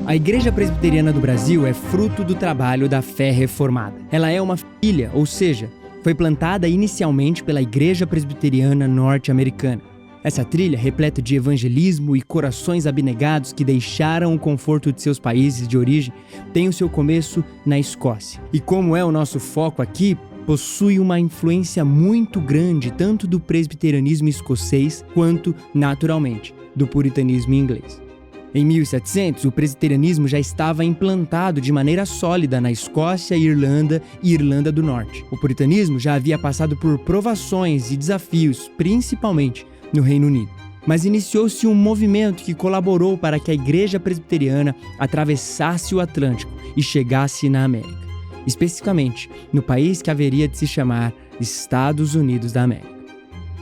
A Igreja Presbiteriana do Brasil é fruto do trabalho da fé reformada. Ela é uma filha, ou seja, foi plantada inicialmente pela Igreja Presbiteriana norte-americana. Essa trilha, repleta de evangelismo e corações abnegados que deixaram o conforto de seus países de origem, tem o seu começo na Escócia. E como é o nosso foco aqui, possui uma influência muito grande tanto do presbiterianismo escocês quanto, naturalmente, do puritanismo inglês. Em 1700, o presbiterianismo já estava implantado de maneira sólida na Escócia, Irlanda e Irlanda do Norte. O puritanismo já havia passado por provações e desafios, principalmente no Reino Unido. Mas iniciou-se um movimento que colaborou para que a Igreja Presbiteriana atravessasse o Atlântico e chegasse na América, especificamente no país que haveria de se chamar Estados Unidos da América.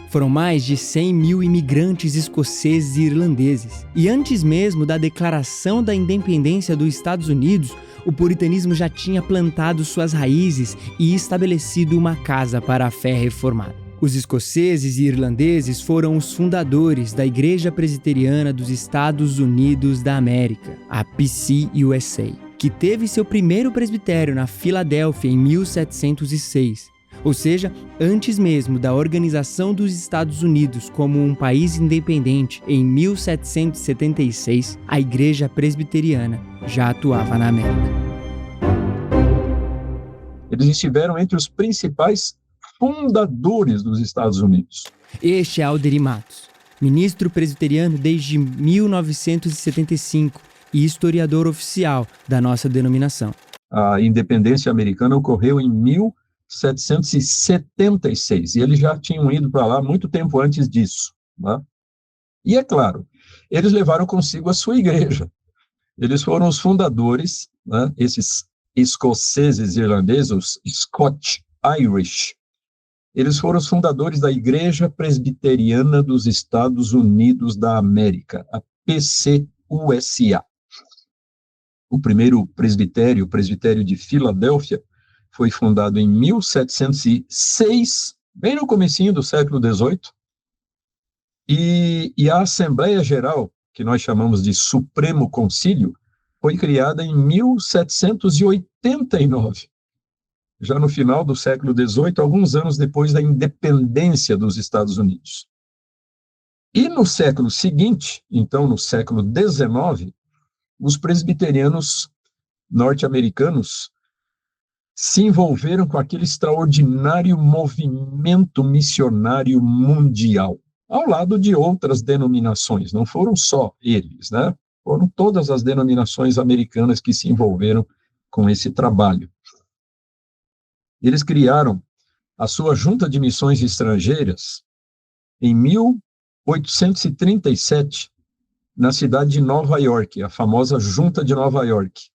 Foram mais de 100 mil imigrantes escoceses e irlandeses. E antes mesmo da declaração da independência dos Estados Unidos, o puritanismo já tinha plantado suas raízes e estabelecido uma casa para a fé reformada. Os escoceses e irlandeses foram os fundadores da Igreja Presbiteriana dos Estados Unidos da América, a PCUSA, que teve seu primeiro presbitério na Filadélfia em 1706. Ou seja, antes mesmo da organização dos Estados Unidos como um país independente em 1776, a Igreja Presbiteriana já atuava na América. Eles estiveram entre os principais fundadores dos Estados Unidos. Este é Alderi Matos, ministro presbiteriano desde 1975 e historiador oficial da nossa denominação. A independência americana ocorreu em 1776, e eles já tinham ido para lá muito tempo antes disso, né? E é claro, eles levaram consigo a sua igreja. Eles foram os fundadores, né, esses escoceses e irlandeses, os Scotch Irish, eles foram os fundadores da Igreja Presbiteriana dos Estados Unidos da América, a PCUSA. O primeiro presbitério, o presbitério de Filadélfia, foi fundado em 1706, bem no comecinho do século XVIII, e a Assembleia Geral, que nós chamamos de Supremo Concílio, foi criada em 1789, já no final do século XVIII, alguns anos depois da independência dos Estados Unidos. E no século seguinte, então no século XIX, os presbiterianos norte-americanos se envolveram com aquele extraordinário movimento missionário mundial, ao lado de outras denominações. Não foram só eles, né? Foram todas as denominações americanas que se envolveram com esse trabalho. Eles criaram a sua Junta de Missões Estrangeiras em 1837, na cidade de Nova York, a famosa Junta de Nova York.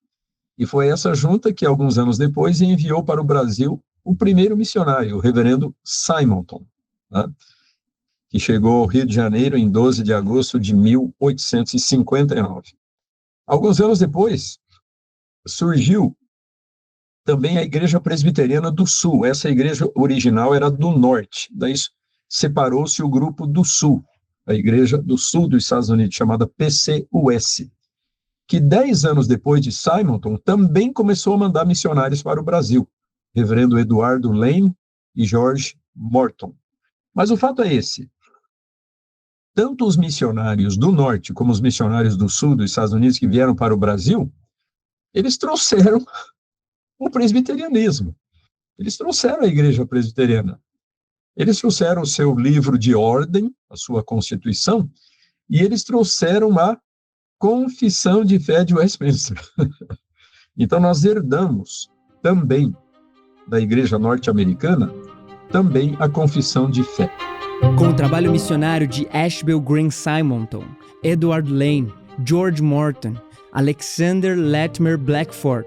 E foi essa junta que, alguns anos depois, enviou para o Brasil o primeiro missionário, o reverendo Simonton, né, que chegou ao Rio de Janeiro em 12 de agosto de 1859. Alguns anos depois, surgiu também a Igreja Presbiteriana do Sul. Essa igreja original era do Norte, daí separou-se o grupo do Sul, a Igreja do Sul dos Estados Unidos, chamada PCUS, que 10 anos depois de Simonton, também começou a mandar missionários para o Brasil, reverendo Eduardo Lane e George Morton. Mas o fato é esse: tanto os missionários do Norte como os missionários do Sul dos Estados Unidos que vieram para o Brasil, eles trouxeram o presbiterianismo, eles trouxeram a Igreja Presbiteriana, eles trouxeram o seu livro de ordem, a sua Constituição, e eles trouxeram a Confissão de Fé de Westminster. Então, nós herdamos também da Igreja Norte-Americana também a Confissão de Fé. Com o trabalho missionário de Ashbel Green Simonton, Edward Lane, George Morton, Alexander Latimer Blackford,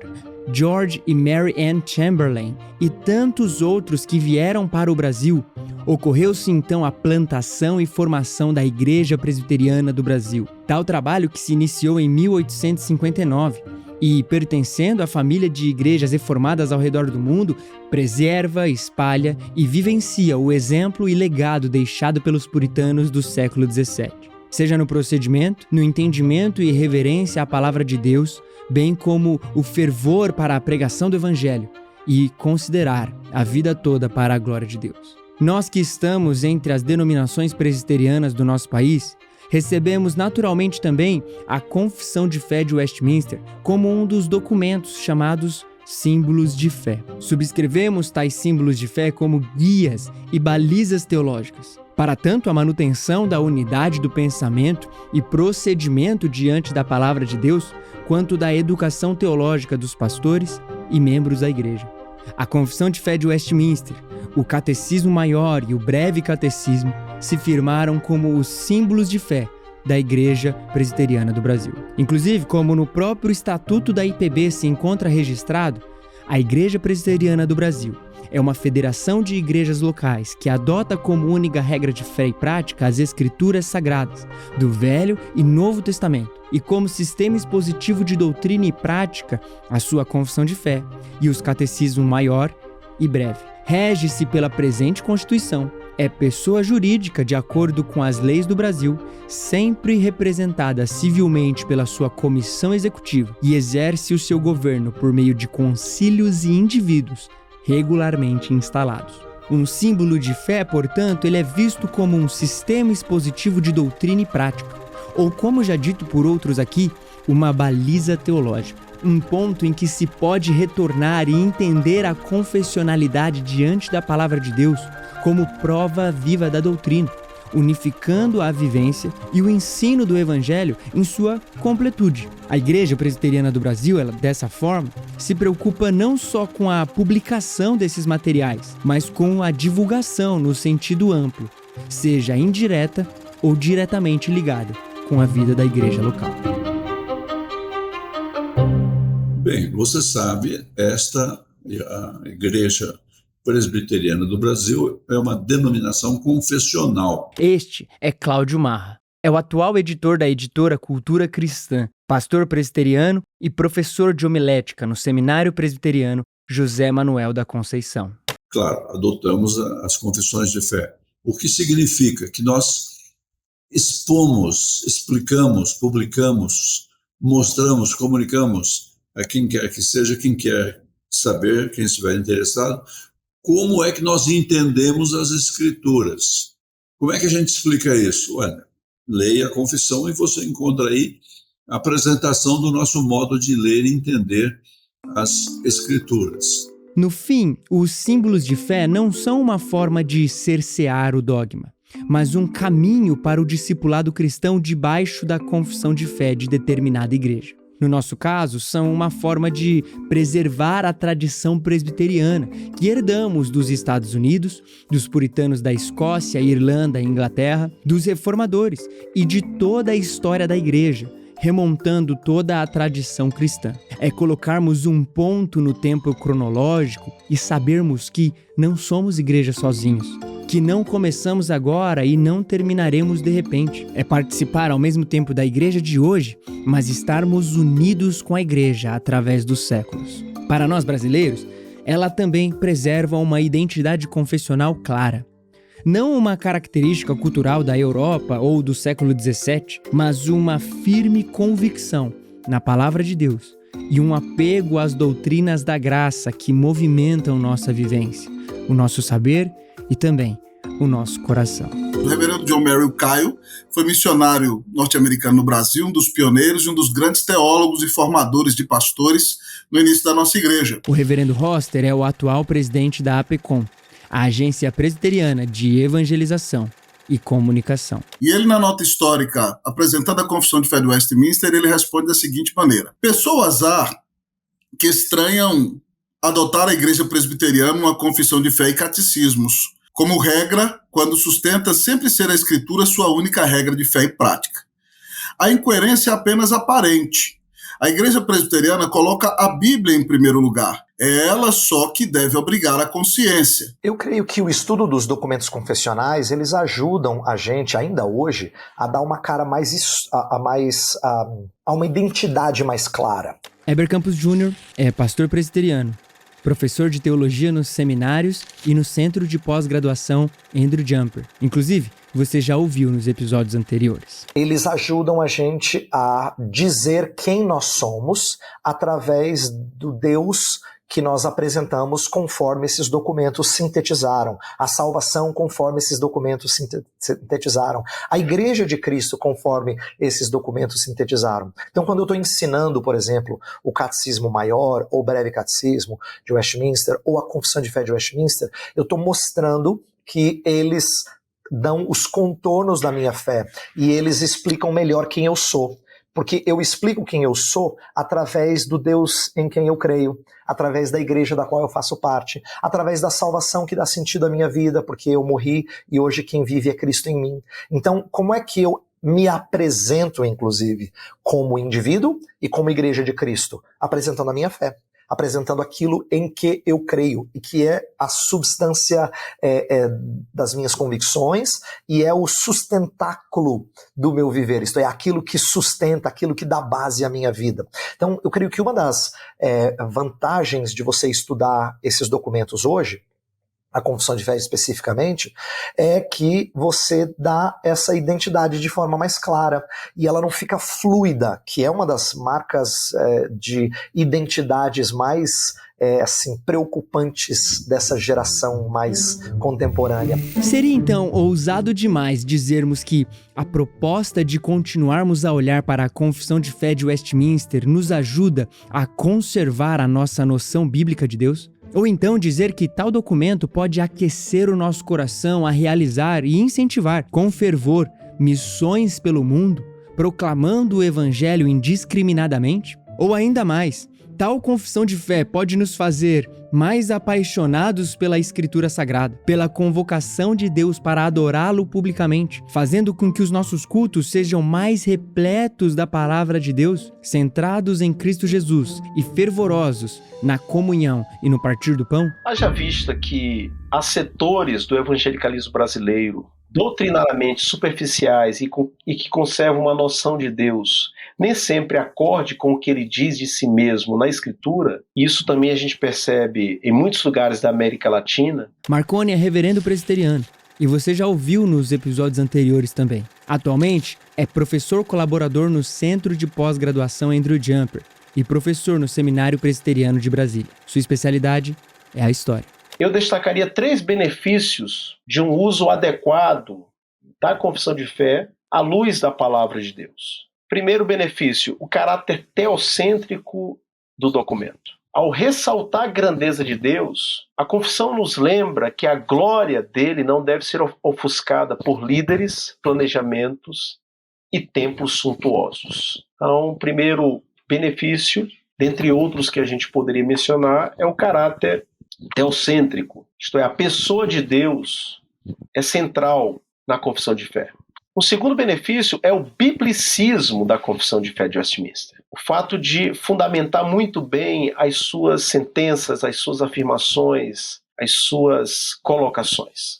George e Mary Ann Chamberlain e tantos outros que vieram para o Brasil, ocorreu-se então a plantação e formação da Igreja Presbiteriana do Brasil. Tal trabalho que se iniciou em 1859 e, pertencendo à família de igrejas reformadas ao redor do mundo, preserva, espalha e vivencia o exemplo e legado deixado pelos puritanos do século XVII. seja no procedimento, no entendimento e reverência à palavra de Deus, bem como o fervor para a pregação do Evangelho e considerar a vida toda para a glória de Deus. Nós que estamos entre as denominações presbiterianas do nosso país, recebemos naturalmente também a Confissão de Fé de Westminster como um dos documentos chamados símbolos de fé. Subscrevemos tais símbolos de fé como guias e balizas teológicas, para tanto a manutenção da unidade do pensamento e procedimento diante da palavra de Deus, quanto da educação teológica dos pastores e membros da igreja. A Confissão de Fé de Westminster, o Catecismo Maior e o Breve Catecismo se firmaram como os símbolos de fé da Igreja Presbiteriana do Brasil. Inclusive, como no próprio Estatuto da IPB se encontra registrado, a Igreja Presbiteriana do Brasil é uma federação de igrejas locais que adota como única regra de fé e prática as Escrituras Sagradas do Velho e Novo Testamento e como sistema expositivo de doutrina e prática a sua Confissão de Fé e os Catecismo Maior e Breve. Rege-se pela presente Constituição, é pessoa jurídica de acordo com as leis do Brasil, sempre representada civilmente pela sua comissão executiva e exerce o seu governo por meio de concílios e indivíduos regularmente instalados. Um símbolo de fé, portanto, ele é visto como um sistema expositivo de doutrina e prática, ou como já dito por outros aqui, uma baliza teológica. Um ponto em que se pode retornar e entender a confessionalidade diante da palavra de Deus como prova viva da doutrina, unificando a vivência e o ensino do Evangelho em sua completude. A Igreja Presbiteriana do Brasil, ela, dessa forma, se preocupa não só com a publicação desses materiais, mas com a divulgação no sentido amplo, seja indireta ou diretamente ligada com a vida da igreja local. Bem, você sabe, a Igreja Presbiteriana do Brasil é uma denominação confessional. Este é Cláudio Marra. É o atual editor da editora Cultura Cristã, pastor presbiteriano e professor de homilética no Seminário Presbiteriano José Manuel da Conceição. Claro, adotamos as confissões de fé, o que significa que nós expomos, explicamos, publicamos, mostramos, comunicamos a quem quer que seja, quem quer saber, quem estiver interessado, como é que nós entendemos as Escrituras. Como é que a gente explica isso? Olha, leia a confissão e você encontra aí a apresentação do nosso modo de ler e entender as Escrituras. No fim, os símbolos de fé não são uma forma de cercear o dogma, mas um caminho para o discipulado cristão debaixo da confissão de fé de determinada igreja. No nosso caso, são uma forma de preservar a tradição presbiteriana que herdamos dos Estados Unidos, dos puritanos da Escócia, Irlanda e Inglaterra, dos reformadores e de toda a história da igreja, remontando toda a tradição cristã. É colocarmos um ponto no tempo cronológico e sabermos que não somos igreja sozinhos, que não começamos agora e não terminaremos de repente. É participar ao mesmo tempo da igreja de hoje, mas estarmos unidos com a igreja através dos séculos. Para nós brasileiros, ela também preserva uma identidade confessional clara. Não uma característica cultural da Europa ou do século XVII, mas uma firme convicção na palavra de Deus e um apego às doutrinas da graça que movimentam nossa vivência, o nosso saber e também o nosso coração. O reverendo John Merrill Caio foi missionário norte-americano no Brasil, um dos pioneiros e um dos grandes teólogos e formadores de pastores no início da nossa igreja. O reverendo Roster é o atual presidente da APECOM, a Agência Presbiteriana de Evangelização e Comunicação. E ele, na nota histórica, apresentando a Confissão de Fé de Westminster, ele responde da seguinte maneira: pessoas há que estranham adotar a igreja presbiteriana uma confissão de fé e catecismos como regra, quando sustenta sempre ser a Escritura sua única regra de fé e prática. A incoerência é apenas aparente. A igreja presbiteriana coloca a Bíblia em primeiro lugar. É ela só que deve obrigar a consciência. Eu creio que o estudo dos documentos confessionais, eles ajudam a gente, ainda hoje, a dar uma cara a uma identidade mais clara. Heber Campos Jr. é pastor presbiteriano professor de teologia nos seminários e no Centro de Pós-Graduação Andrew Jumper. Inclusive, você já ouviu nos episódios anteriores. Eles ajudam a gente a dizer quem nós somos através do Deus que nós apresentamos conforme esses documentos sintetizaram, a salvação conforme esses documentos sintetizaram, a Igreja de Cristo conforme esses documentos sintetizaram. Então, quando eu estou ensinando, por exemplo, o Catecismo Maior ou o Breve Catecismo de Westminster ou a Confissão de Fé de Westminster, eu estou mostrando que eles dão os contornos da minha fé e eles explicam melhor quem eu sou. Porque eu explico quem eu sou através do Deus em quem eu creio, através da igreja da qual eu faço parte, através da salvação que dá sentido à minha vida, porque eu morri e hoje quem vive é Cristo em mim. Então, como é que eu me apresento, inclusive, como indivíduo e como igreja de Cristo? Apresentando a minha fé, apresentando aquilo em que eu creio e que é a substância das minhas convicções e é o sustentáculo do meu viver, isto é, aquilo que sustenta, aquilo que dá base à minha vida. Então, eu creio que uma das vantagens de você estudar esses documentos hoje, a Confissão de Fé especificamente, é que você dá essa identidade de forma mais clara e ela não fica fluida, que é uma das marcas de identidades mais preocupantes dessa geração mais contemporânea. Seria então ousado demais dizermos que a proposta de continuarmos a olhar para a Confissão de Fé de Westminster nos ajuda a conservar a nossa noção bíblica de Deus? Ou então dizer que tal documento pode aquecer o nosso coração a realizar e incentivar com fervor missões pelo mundo, proclamando o evangelho indiscriminadamente? Ou ainda mais, tal confissão de fé pode nos fazer mais apaixonados pela Escritura Sagrada, pela convocação de Deus para adorá-lo publicamente, fazendo com que os nossos cultos sejam mais repletos da palavra de Deus, centrados em Cristo Jesus e fervorosos na comunhão e no partir do pão? Haja vista que há setores do evangelicalismo brasileiro doutrinariamente superficiais e que conservam uma noção de Deus nem sempre acorde com o que ele diz de si mesmo na Escritura. Isso também a gente percebe em muitos lugares da América Latina. Marconi é reverendo presbiteriano e você já ouviu nos episódios anteriores também. Atualmente é professor colaborador no Centro de Pós-Graduação Andrew Jumper e professor no Seminário Presbiteriano de Brasília. Sua especialidade é a história. Eu destacaria 3 benefícios de um uso adequado da confissão de fé à luz da palavra de Deus. Primeiro benefício, o caráter teocêntrico do documento. Ao ressaltar a grandeza de Deus, a confissão nos lembra que a glória dele não deve ser ofuscada por líderes, planejamentos e templos suntuosos. Então, o primeiro benefício, dentre outros que a gente poderia mencionar, é o caráter teocêntrico, isto é, a pessoa de Deus é central na confissão de fé. O segundo benefício é o biblicismo da Confissão de Fé de Westminster. O fato de fundamentar muito bem as suas sentenças, as suas afirmações, as suas colocações.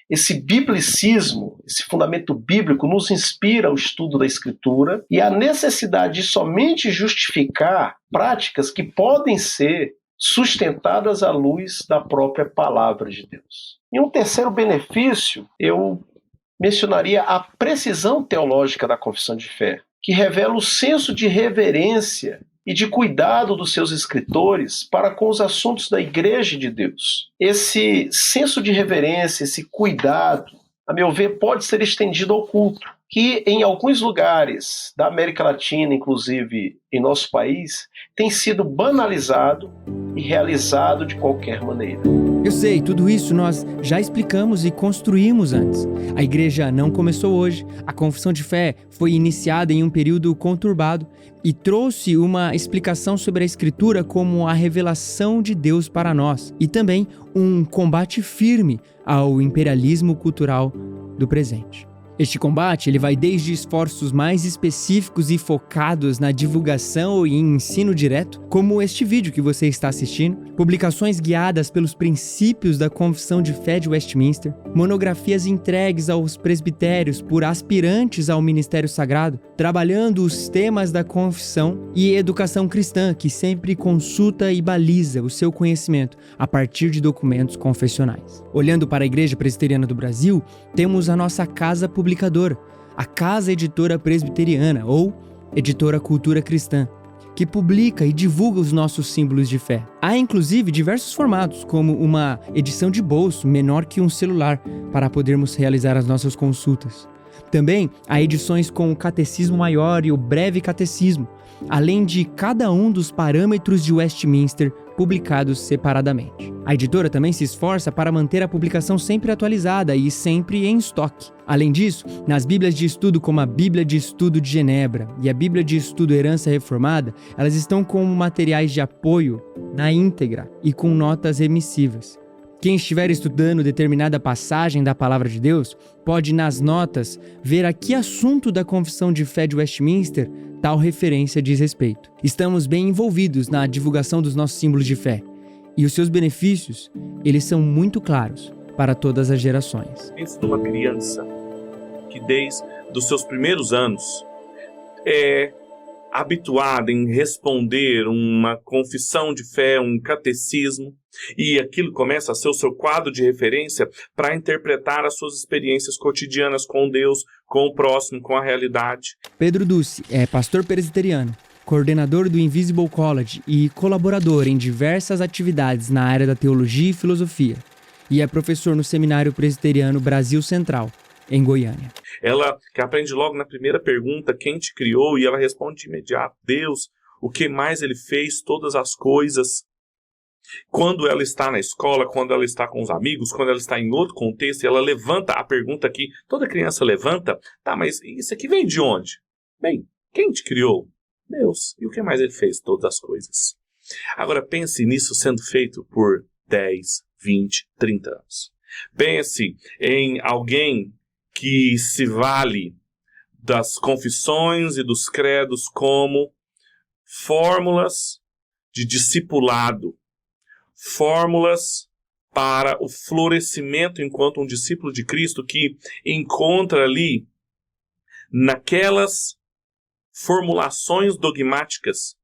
Esse biblicismo, esse fundamento bíblico, nos inspira ao estudo da Escritura e a necessidade de somente justificar práticas que podem ser sustentadas à luz da própria palavra de Deus. E um terceiro benefício, eu mencionaria a precisão teológica da confissão de fé, que revela o senso de reverência e de cuidado dos seus escritores para com os assuntos da Igreja de Deus. Esse senso de reverência, esse cuidado, a meu ver, pode ser estendido ao culto, que em alguns lugares da América Latina, inclusive em nosso país, tem sido banalizado e realizado de qualquer maneira. Eu sei, tudo isso nós já explicamos e construímos antes. A igreja não começou hoje, a confissão de fé foi iniciada em um período conturbado e trouxe uma explicação sobre a Escritura como a revelação de Deus para nós e também um combate firme ao imperialismo cultural do presente. Este combate ele vai desde esforços mais específicos e focados na divulgação e ensino direto, como este vídeo que você está assistindo, publicações guiadas pelos princípios da Confissão de Fé de Westminster, monografias entregues aos presbitérios por aspirantes ao ministério sagrado, trabalhando os temas da confissão e educação cristã, que sempre consulta e baliza o seu conhecimento a partir de documentos confessionais. Olhando para a Igreja Presbiteriana do Brasil, temos a nossa casa publicadora, a Casa Editora Presbiteriana, ou Editora Cultura Cristã, que publica e divulga os nossos símbolos de fé. Há inclusive diversos formatos, como uma edição de bolso menor que um celular, para podermos realizar as nossas consultas. Também há edições com o Catecismo Maior e o Breve Catecismo, além de cada um dos parâmetros de Westminster publicados separadamente. A editora também se esforça para manter a publicação sempre atualizada e sempre em estoque. Além disso, nas Bíblias de Estudo como a Bíblia de Estudo de Genebra e a Bíblia de Estudo Herança Reformada, elas estão como materiais de apoio na íntegra e com notas remissivas. Quem estiver estudando determinada passagem da Palavra de Deus, pode nas notas ver a que assunto da Confissão de Fé de Westminster tal referência diz respeito. Estamos bem envolvidos na divulgação dos nossos símbolos de fé, e os seus benefícios, eles são muito claros para todas as gerações. Pense numa criança que desde os seus primeiros anos é habituada em responder uma confissão de fé, um catecismo, e aquilo começa a ser o seu quadro de referência para interpretar as suas experiências cotidianas com Deus, com o próximo, com a realidade. Pedro Ducci é pastor presbiteriano, coordenador do Invisible College e colaborador em diversas atividades na área da teologia e filosofia, e é professor no Seminário Presbiteriano Brasil Central, em Goiânia. Ela que aprende logo na primeira pergunta quem te criou, e ela responde de imediato: Deus. O que mais ele fez? Todas as coisas. Quando ela está na escola, quando ela está com os amigos, quando ela está em outro contexto, ela levanta a pergunta que toda criança levanta: tá, mas isso aqui vem de onde? Bem, quem te criou? Deus. E o que mais ele fez? Todas as coisas. Agora pense nisso sendo feito por 10, 20, 30 anos. Pense em alguém que se vale das confissões e dos credos como fórmulas de discipulado, fórmulas para o florescimento enquanto um discípulo de Cristo que encontra ali, naquelas formulações dogmáticas,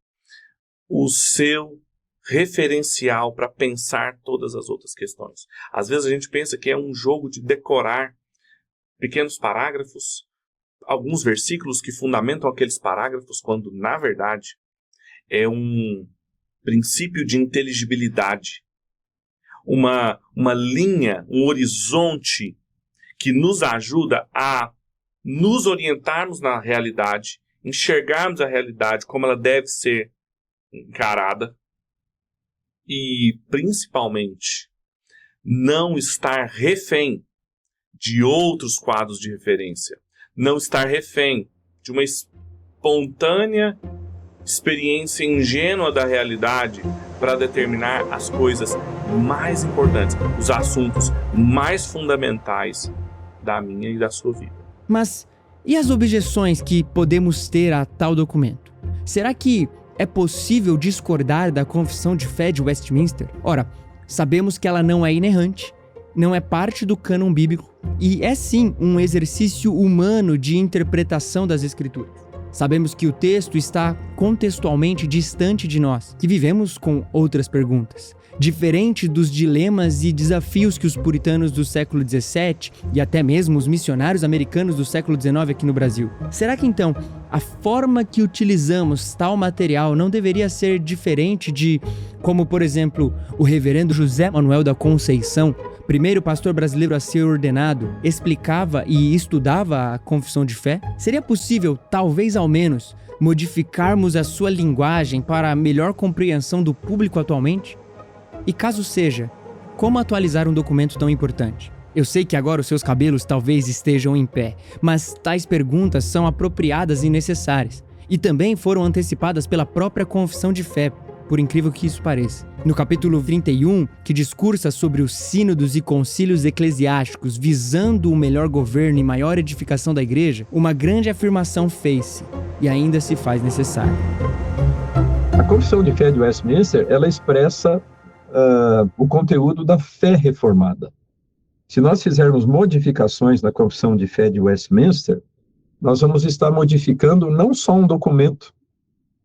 o seu referencial para pensar todas as outras questões. Às vezes a gente pensa que é um jogo de decorar pequenos parágrafos, alguns versículos que fundamentam aqueles parágrafos, quando, na verdade, é um princípio de inteligibilidade, uma linha, um horizonte que nos ajuda a nos orientarmos na realidade, enxergarmos a realidade como ela deve ser encarada e, principalmente, não estar refém de outros quadros de referência, não estar refém de uma espontânea experiência ingênua da realidade para determinar as coisas mais importantes, os assuntos mais fundamentais da minha e da sua vida. Mas e as objeções que podemos ter a tal documento? Será que é possível discordar da Confissão de Fé de Westminster? Ora, sabemos que ela não é inerrante, não é parte do cânon bíblico e é sim um exercício humano de interpretação das Escrituras. Sabemos que o texto está contextualmente distante de nós, que vivemos com outras perguntas. Diferente dos dilemas e desafios que os puritanos do século XVII e até mesmo os missionários americanos do século XIX aqui no Brasil. Será que então a forma que utilizamos tal material não deveria ser diferente de como, por exemplo, o reverendo José Manuel da Conceição, primeiro pastor brasileiro a ser ordenado, explicava e estudava a confissão de fé? Seria possível, talvez ao menos, modificarmos a sua linguagem para a melhor compreensão do público atualmente? E caso seja, como atualizar um documento tão importante? Eu sei que agora os seus cabelos talvez estejam em pé, mas tais perguntas são apropriadas e necessárias, e também foram antecipadas pela própria confissão de fé, por incrível que isso pareça. No capítulo 31, que discursa sobre os sínodos e concílios eclesiásticos visando o melhor governo e maior edificação da igreja, uma grande afirmação fez-se e ainda se faz necessária. A Confissão de Fé de Westminster, ela expressa o conteúdo da fé reformada. Se nós fizermos modificações na Confissão de Fé de Westminster, nós vamos estar modificando não só um documento,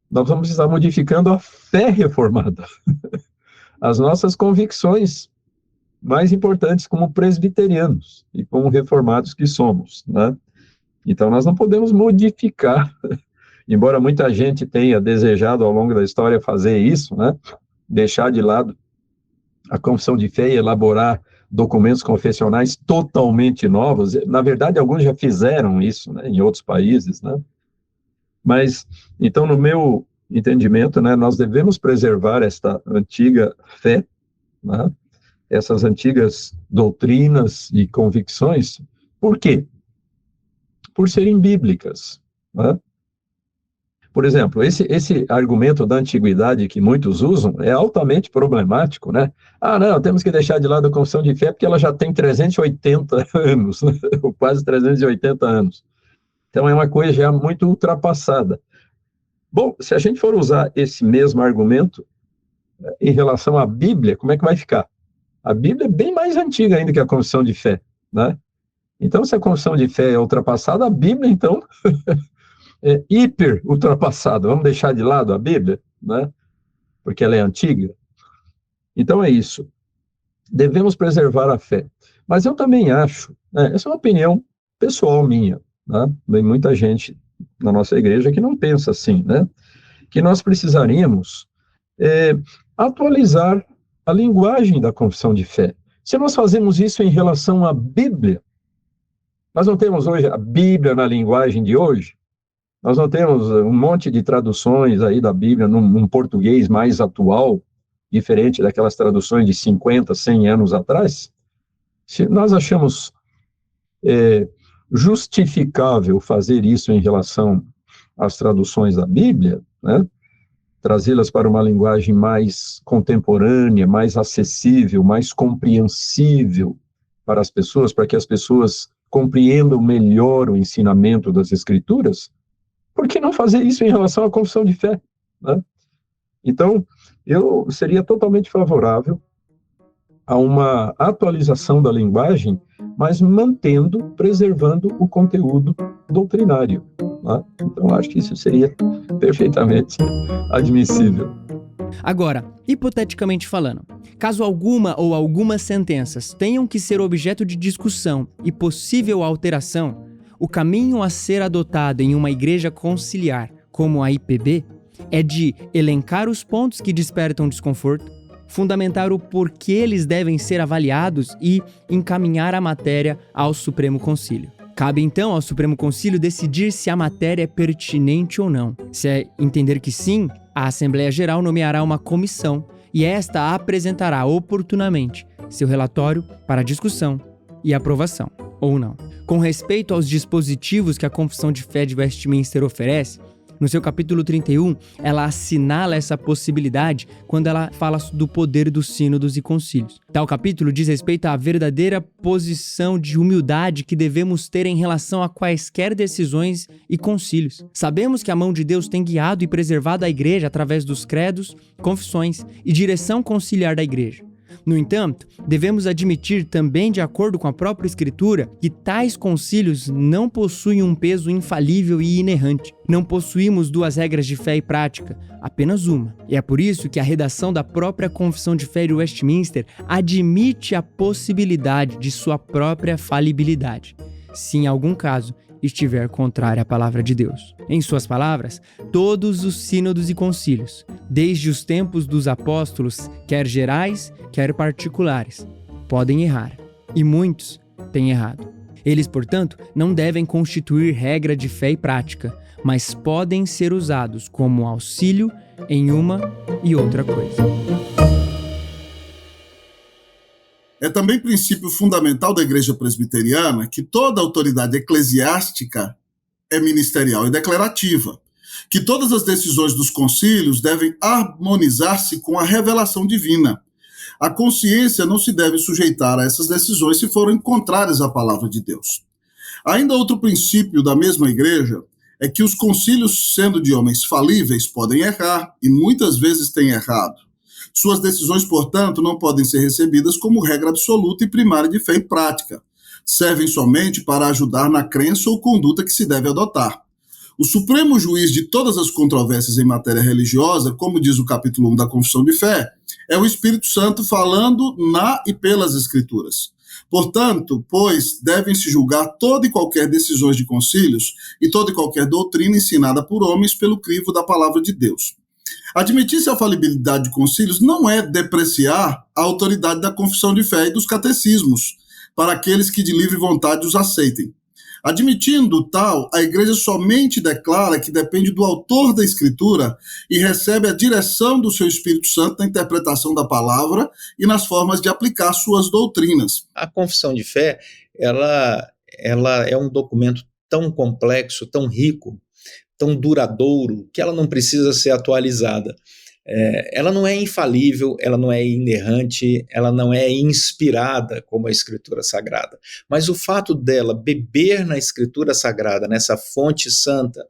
nós vamos estar modificando a fé reformada. As nossas convicções mais importantes como presbiterianos e como reformados que somos, né? Então, nós não podemos modificar, embora muita gente tenha desejado ao longo da história fazer isso, né? Deixar de lado a confissão de fé e elaborar documentos confessionais totalmente novos. Na verdade, alguns já fizeram isso, né, em outros países, né? Mas, então, no meu entendimento, né, nós devemos preservar esta antiga fé, né, essas antigas doutrinas e convicções. Por quê? Por serem bíblicas, né? Por exemplo, esse argumento da antiguidade que muitos usam é altamente problemático, né? Ah, não, temos que deixar de lado a confissão de fé porque ela já tem 380 anos, né? Ou quase 380 anos. Então, é uma coisa já muito ultrapassada. Bom, se a gente for usar esse mesmo argumento em relação à Bíblia, como é que vai ficar? A Bíblia é bem mais antiga ainda que a confissão de fé, né? Então, se a confissão de fé é ultrapassada, a Bíblia, então, é hiper ultrapassada. Vamos deixar de lado a Bíblia, né? Porque ela é antiga. Então, é isso. Devemos preservar a fé. Mas eu também acho, né, essa é uma opinião pessoal minha, né? Tem muita gente na nossa igreja que não pensa assim, né? Que nós precisaríamos atualizar a linguagem da confissão de fé. Se nós fazemos isso em relação à Bíblia, nós não temos hoje a Bíblia na linguagem de hoje, nós não temos um monte de traduções aí da Bíblia num português mais atual, diferente daquelas traduções de 50, 100 anos atrás. Se nós achamos justificável fazer isso em relação às traduções da Bíblia, né? Trazê-las para uma linguagem mais contemporânea, mais acessível, mais compreensível para as pessoas, para que as pessoas compreendam melhor o ensinamento das Escrituras, por que não fazer isso em relação à confissão de fé, né? Então, eu seria totalmente favorável a uma atualização da linguagem, mas preservando o conteúdo doutrinário, né? Então, acho que isso seria perfeitamente admissível. Agora, hipoteticamente falando, caso alguma ou algumas sentenças tenham que ser objeto de discussão e possível alteração, o caminho a ser adotado em uma igreja conciliar, como a IPB, é de elencar os pontos que despertam desconforto, fundamentar o porquê eles devem ser avaliados e encaminhar a matéria ao Supremo Concílio. Cabe então ao Supremo Concílio decidir se a matéria é pertinente ou não. Se entender que sim, a Assembleia Geral nomeará uma comissão e esta apresentará oportunamente seu relatório para discussão e aprovação, ou não. Com respeito aos dispositivos que a Confissão de Fé de Westminster oferece, no seu capítulo 31, ela assinala essa possibilidade quando ela fala do poder dos sínodos e concílios. Tal capítulo diz respeito à verdadeira posição de humildade que devemos ter em relação a quaisquer decisões e concílios. Sabemos que a mão de Deus tem guiado e preservado a igreja através dos credos, confissões e direção conciliar da igreja. No entanto, devemos admitir também, de acordo com a própria Escritura, que tais concílios não possuem um peso infalível e inerrante. Não possuímos duas regras de fé e prática, apenas uma. E é por isso que a redação da própria Confissão de Fé de Westminster admite a possibilidade de sua própria falibilidade, se em algum caso estiver contrária à palavra de Deus. Em suas palavras, todos os sínodos e concílios, desde os tempos dos apóstolos, quer gerais, quer particulares, podem errar, e muitos têm errado. Eles, portanto, não devem constituir regra de fé e prática, mas podem ser usados como auxílio em uma e outra coisa. É também princípio fundamental da Igreja Presbiteriana que toda autoridade eclesiástica é ministerial e declarativa. que todas as decisões dos concílios devem harmonizar-se com a revelação divina. A consciência não se deve sujeitar a essas decisões se forem contrárias à palavra de Deus. Ainda outro princípio da mesma igreja é que os concílios, sendo de homens falíveis, podem errar e muitas vezes têm errado. Suas decisões, portanto, não podem ser recebidas como regra absoluta e primária de fé e prática. Servem somente para ajudar na crença ou conduta que se deve adotar. O supremo juiz de todas as controvérsias em matéria religiosa, como diz o capítulo 1 da Confissão de Fé, é o Espírito Santo falando na e pelas Escrituras. Portanto, pois, devem-se julgar toda e qualquer decisões de concílios e toda e qualquer doutrina ensinada por homens pelo crivo da palavra de Deus. Admitir-se a falibilidade de concílios não é depreciar a autoridade da confissão de fé e dos catecismos, para aqueles que de livre vontade os aceitem. Admitindo tal, a Igreja somente declara que depende do autor da Escritura e recebe a direção do seu Espírito Santo na interpretação da palavra e nas formas de aplicar suas doutrinas. A confissão de fé, ela é um documento tão complexo, tão rico, tão duradouro, que ela não precisa ser atualizada. Ela não é infalível, ela não é inerrante, ela não é inspirada como a Escritura Sagrada. Mas o fato dela beber na Escritura Sagrada, nessa fonte santa,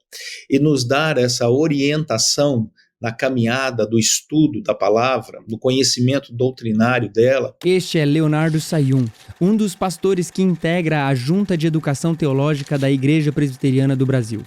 e nos dar essa orientação na caminhada do estudo da palavra, no conhecimento doutrinário dela. Este é Leonardo Sayun, um dos pastores que integra a Junta de Educação Teológica da Igreja Presbiteriana do Brasil.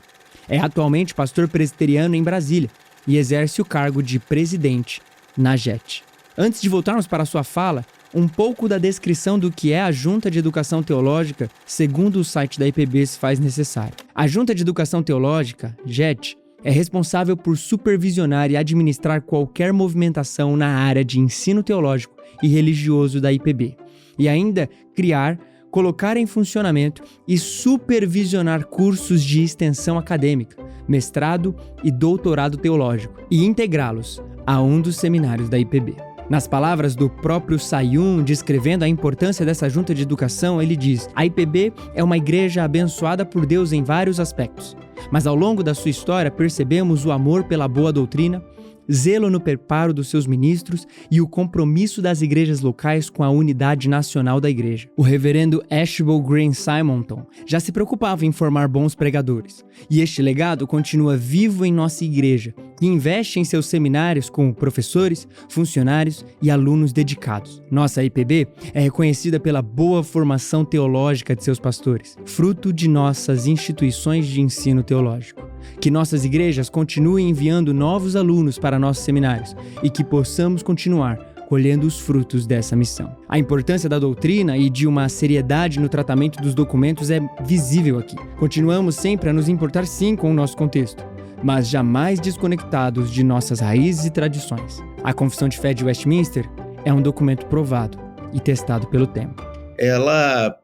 É atualmente pastor presbiteriano em Brasília e exerce o cargo de presidente na JET. Antes de voltarmos para a sua fala, um pouco da descrição do que é a Junta de Educação Teológica, segundo o site da IPB, se faz necessário. A Junta de Educação Teológica, JET, é responsável por supervisionar e administrar qualquer movimentação na área de ensino teológico e religioso da IPB, e ainda criar, colocar em funcionamento e supervisionar cursos de extensão acadêmica, mestrado e doutorado teológico, e integrá-los a um dos seminários da IPB. Nas palavras do próprio Sayun, descrevendo a importância dessa junta de educação, ele diz: a IPB é uma igreja abençoada por Deus em vários aspectos, mas ao longo da sua história percebemos o amor pela boa doutrina, zelo no preparo dos seus ministros e o compromisso das igrejas locais com a unidade nacional da igreja. O reverendo Ashbel Green Simonton já se preocupava em formar bons pregadores, e este legado continua vivo em nossa igreja, que investe em seus seminários com professores, funcionários e alunos dedicados. Nossa IPB é reconhecida pela boa formação teológica de seus pastores, fruto de nossas instituições de ensino teológico. Que nossas igrejas continuem enviando novos alunos para nossos seminários e que possamos continuar colhendo os frutos dessa missão. A importância da doutrina e de uma seriedade no tratamento dos documentos é visível aqui. Continuamos sempre a nos importar sim com o nosso contexto, mas jamais desconectados de nossas raízes e tradições. A Confissão de Fé de Westminster é um documento provado e testado pelo tempo. Ela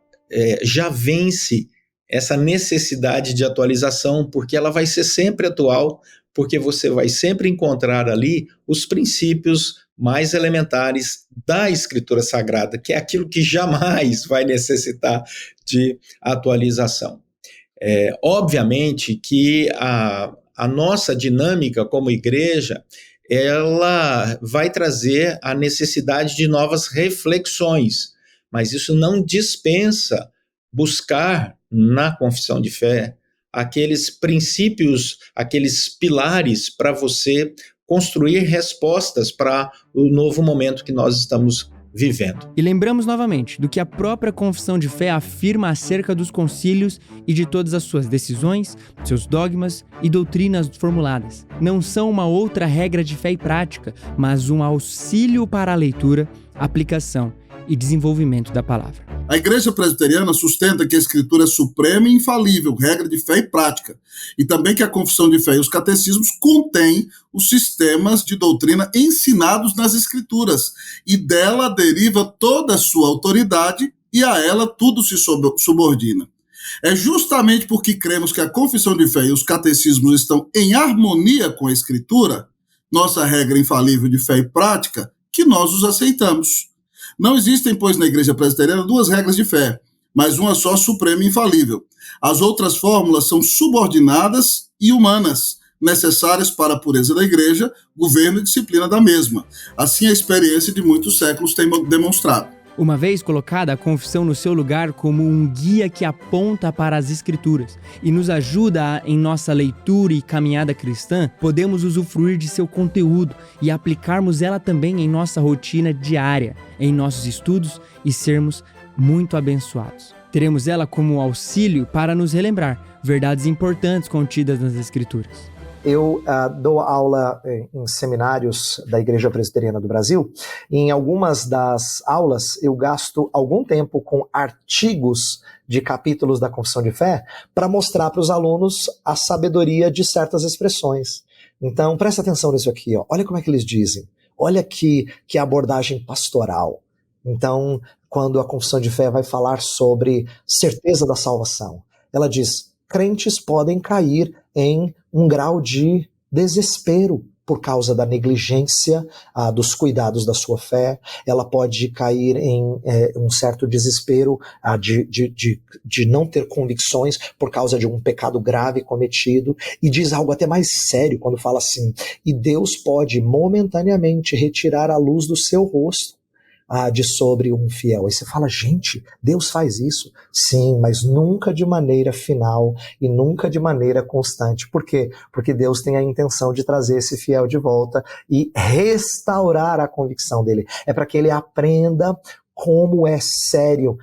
já vence essa necessidade de atualização, porque ela vai ser sempre atual, porque você vai sempre encontrar ali os princípios mais elementares da Escritura Sagrada, que é aquilo que jamais vai necessitar de atualização. Obviamente que a nossa dinâmica como igreja, ela vai trazer a necessidade de novas reflexões, mas isso não dispensa buscar na confissão de fé aqueles princípios, aqueles pilares para você construir respostas para o novo momento que nós estamos vivendo. E lembramos novamente do que a própria confissão de fé afirma acerca dos concílios e de todas as suas decisões, seus dogmas e doutrinas formuladas. Não são uma outra regra de fé e prática, mas um auxílio para a leitura, aplicação e desenvolvimento da palavra. A Igreja Presbiteriana sustenta que a Escritura é suprema e infalível, regra de fé e prática, e também que a confissão de fé e os catecismos contêm os sistemas de doutrina ensinados nas Escrituras, e dela deriva toda a sua autoridade, e a ela tudo se subordina. É justamente porque cremos que a confissão de fé e os catecismos estão em harmonia com a Escritura, nossa regra infalível de fé e prática, que nós os aceitamos. Não existem, pois, na Igreja Presbiteriana duas regras de fé, mas uma só suprema e infalível. As outras fórmulas são subordinadas e humanas, necessárias para a pureza da igreja, governo e disciplina da mesma. Assim, a experiência de muitos séculos tem demonstrado. Uma vez colocada a confissão no seu lugar como um guia que aponta para as Escrituras e nos ajuda em nossa leitura e caminhada cristã, podemos usufruir de seu conteúdo e aplicarmos ela também em nossa rotina diária, em nossos estudos e sermos muito abençoados. Teremos ela como auxílio para nos relembrar verdades importantes contidas nas Escrituras. Eu dou aula em seminários da Igreja Presbiteriana do Brasil, e em algumas das aulas eu gasto algum tempo com artigos de capítulos da Confissão de Fé para mostrar para os alunos a sabedoria de certas expressões. Então, presta atenção nisso aqui, ó. Olha como é que eles dizem. Olha que abordagem pastoral. Então, quando a Confissão de Fé vai falar sobre certeza da salvação, ela diz: crentes podem cair em um grau de desespero por causa da negligência dos cuidados da sua fé. Ela pode cair em um certo desespero de não ter convicções por causa de um pecado grave cometido, e diz algo até mais sério quando fala assim: e Deus pode momentaneamente retirar a luz do seu rosto de sobre um fiel. Aí você fala: gente, Deus faz isso? Sim, mas nunca de maneira final e nunca de maneira constante. Por quê? Porque Deus tem a intenção de trazer esse fiel de volta e restaurar a convicção dele. É para que ele aprenda como é sério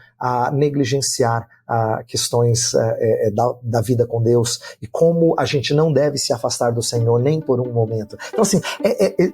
negligenciar questões da vida com Deus e como a gente não deve se afastar do Senhor nem por um momento. Então, assim,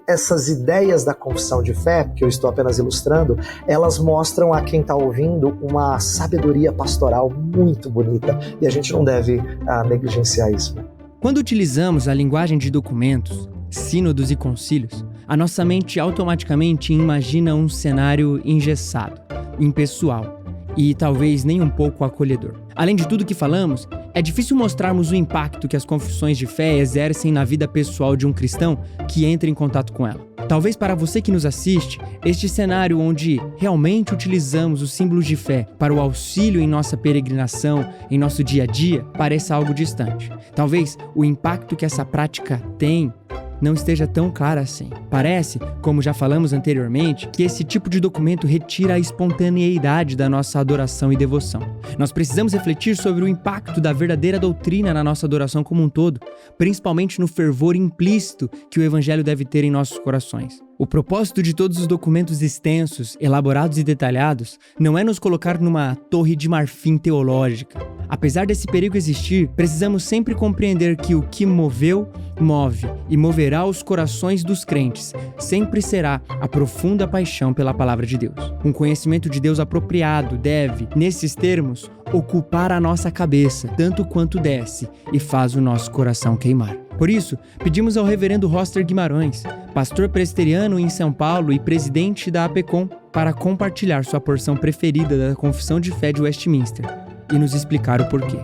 essas ideias da confissão de fé, que eu estou apenas ilustrando, elas mostram a quem está ouvindo uma sabedoria pastoral muito bonita, e a gente não deve negligenciar isso. Quando utilizamos a linguagem de documentos, sínodos e concílios, a nossa mente automaticamente imagina um cenário engessado, impessoal e talvez nem um pouco acolhedor. Além de tudo que falamos, é difícil mostrarmos o impacto que as confissões de fé exercem na vida pessoal de um cristão que entra em contato com ela. Talvez para você que nos assiste, este cenário onde realmente utilizamos os símbolos de fé para o auxílio em nossa peregrinação, em nosso dia a dia, pareça algo distante. Talvez o impacto que essa prática tem não esteja tão clara assim. Parece, como já falamos anteriormente, que esse tipo de documento retira a espontaneidade da nossa adoração e devoção. Nós precisamos refletir sobre o impacto da verdadeira doutrina na nossa adoração como um todo, principalmente no fervor implícito que o Evangelho deve ter em nossos corações. O propósito de todos os documentos extensos, elaborados e detalhados, não é nos colocar numa torre de marfim teológica. Apesar desse perigo existir, precisamos sempre compreender que o que moveu, move e moverá os corações dos crentes sempre será a profunda paixão pela palavra de Deus. Um conhecimento de Deus apropriado deve, nesses termos, ocupar a nossa cabeça, tanto quanto desce e faz o nosso coração queimar. Por isso, pedimos ao reverendo Roster Guimarães, pastor presbiteriano em São Paulo e presidente da APECOM, para compartilhar sua porção preferida da Confissão de Fé de Westminster e nos explicar o porquê.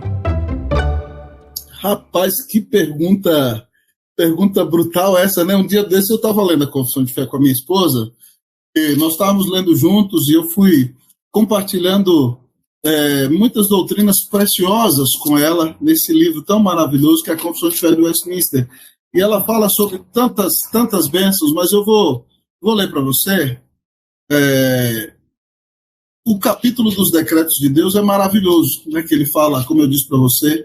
Rapaz, que pergunta brutal essa, né? Um dia desse eu estava lendo a Confissão de Fé com a minha esposa, e nós estávamos lendo juntos e eu fui compartilhando muitas doutrinas preciosas com ela nesse livro tão maravilhoso que é a Confissão de Fé de Westminster. E ela fala sobre tantas bênçãos, mas eu vou ler para você. O capítulo dos decretos de Deus é maravilhoso, né? Que ele fala, como eu disse para você,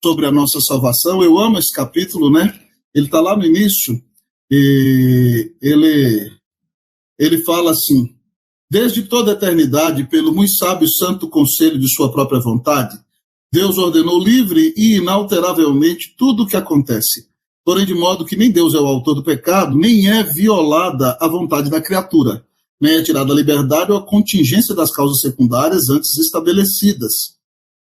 sobre a nossa salvação. Eu amo esse capítulo, né? Ele está lá no início e ele fala assim: desde toda a eternidade, pelo muito sábio e santo conselho de sua própria vontade, Deus ordenou livre e inalteravelmente tudo o que acontece, porém de modo que nem Deus é o autor do pecado, nem é violada a vontade da criatura, nem é tirada a liberdade ou a contingência das causas secundárias antes estabelecidas.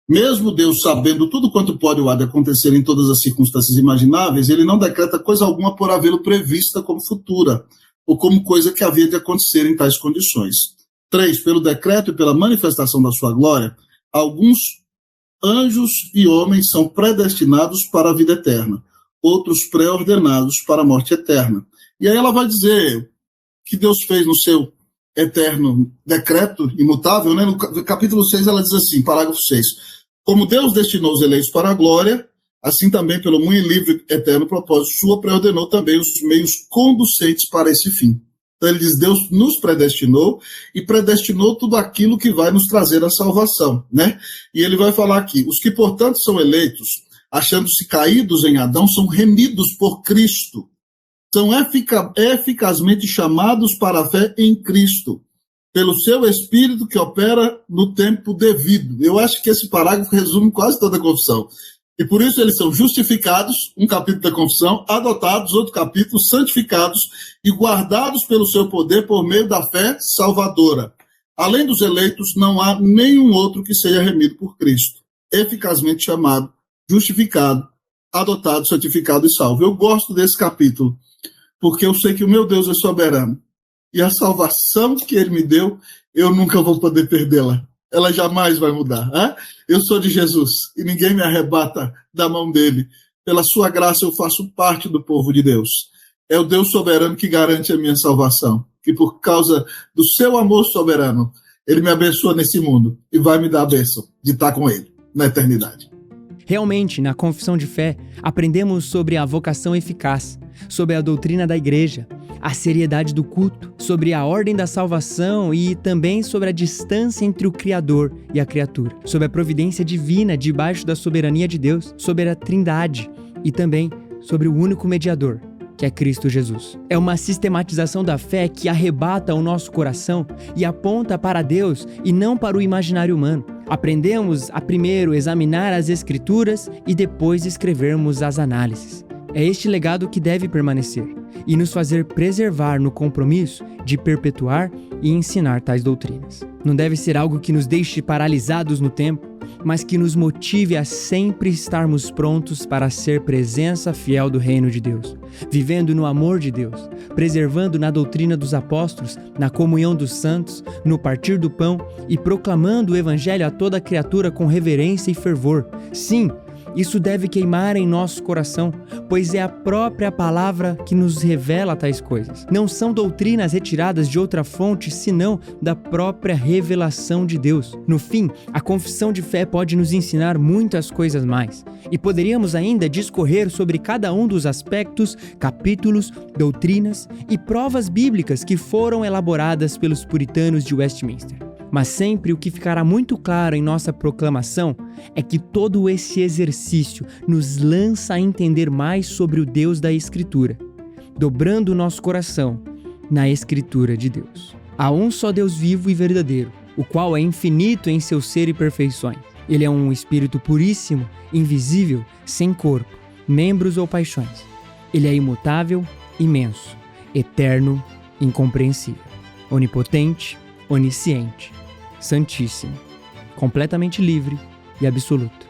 Mesmo Deus sabendo tudo quanto pode ou há de acontecer em todas as circunstâncias imagináveis, ele não decreta coisa alguma por havê-lo prevista como futura, ou como coisa que havia de acontecer em tais condições. 3. Pelo decreto e pela manifestação da sua glória, alguns anjos e homens são predestinados para a vida eterna, outros pré-ordenados para a morte eterna. E aí ela vai dizer que Deus fez no seu eterno decreto imutável, né? No capítulo 6 ela diz assim, parágrafo 6, como Deus destinou os eleitos para a glória, Assim também, pelo muito livre eterno propósito sua, preordenou também os meios conducentes para esse fim. Então ele diz, Deus nos predestinou e predestinou tudo aquilo que vai nos trazer a salvação, né? E ele vai falar aqui, os que, portanto, são eleitos, achando-se caídos em Adão, são remidos por Cristo. São eficazmente chamados para a fé em Cristo, pelo seu Espírito que opera no tempo devido. Eu acho que esse parágrafo resume quase toda a confissão. E por isso eles são justificados, um capítulo da confissão, adotados, outro capítulo, santificados e guardados pelo seu poder por meio da fé salvadora. Além dos eleitos, não há nenhum outro que seja remido por Cristo, eficazmente chamado, justificado, adotado, santificado e salvo. Eu gosto desse capítulo, porque eu sei que o meu Deus é soberano. E a salvação que ele me deu, eu nunca vou poder perdê-la. Ela jamais vai mudar. Hein? Eu sou de Jesus e ninguém me arrebata da mão dele. Pela sua graça eu faço parte do povo de Deus. É o Deus soberano que garante a minha salvação. Que por causa do seu amor soberano, ele me abençoa nesse mundo e vai me dar a bênção de estar com ele na eternidade. Realmente, na confissão de fé, aprendemos sobre a vocação eficaz, sobre a doutrina da igreja, a seriedade do culto, sobre a ordem da salvação e também sobre a distância entre o Criador e a criatura, sobre a providência divina debaixo da soberania de Deus, sobre a Trindade e também sobre o único mediador, que é Cristo Jesus. É uma sistematização da fé que arrebata o nosso coração e aponta para Deus e não para o imaginário humano. Aprendemos a primeiro examinar as Escrituras e depois escrevermos as análises. É este legado que deve permanecer e nos fazer preservar no compromisso de perpetuar e ensinar tais doutrinas. Não deve ser algo que nos deixe paralisados no tempo, mas que nos motive a sempre estarmos prontos para ser presença fiel do reino de Deus, vivendo no amor de Deus, preservando na doutrina dos apóstolos, na comunhão dos santos, no partir do pão e proclamando o evangelho a toda criatura com reverência e fervor. Sim, isso deve queimar em nosso coração, pois é a própria palavra que nos revela tais coisas. Não são doutrinas retiradas de outra fonte, senão da própria revelação de Deus. No fim, a confissão de fé pode nos ensinar muitas coisas mais. E poderíamos ainda discorrer sobre cada um dos aspectos, capítulos, doutrinas e provas bíblicas que foram elaboradas pelos puritanos de Westminster. Mas sempre o que ficará muito claro em nossa proclamação é que todo esse exercício nos lança a entender mais sobre o Deus da Escritura, dobrando o nosso coração na Escritura de Deus. Há um só Deus vivo e verdadeiro, o qual é infinito em seu ser e perfeições. Ele é um Espírito puríssimo, invisível, sem corpo, membros ou paixões. Ele é imutável, imenso, eterno, incompreensível, onipotente, onisciente, santíssimo, completamente livre e absoluto,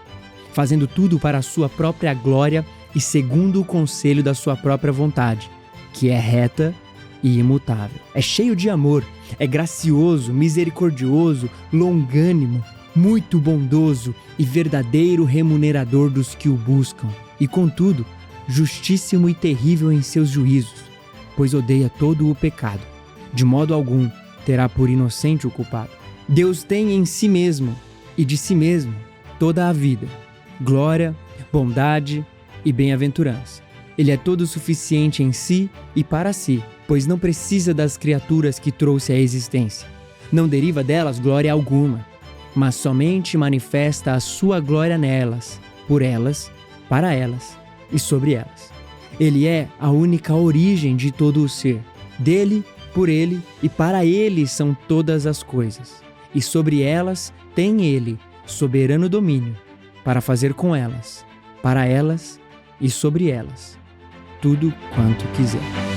fazendo tudo para a sua própria glória e segundo o conselho da sua própria vontade, que é reta e imutável. É cheio de amor, é gracioso, misericordioso, longânimo, muito bondoso e verdadeiro remunerador dos que o buscam, e contudo, justíssimo e terrível em seus juízos, pois odeia todo o pecado, de modo algum terá por inocente o culpado. Deus tem em si mesmo e de si mesmo toda a vida, glória, bondade e bem-aventurança. Ele é todo suficiente em si e para si, pois não precisa das criaturas que trouxe à existência. Não deriva delas glória alguma, mas somente manifesta a sua glória nelas, por elas, para elas e sobre elas. Ele é a única origem de todo o ser. Dele, por ele e para ele são todas as coisas, e sobre elas tem ele soberano domínio, para fazer com elas, para elas e sobre elas, tudo quanto quiser.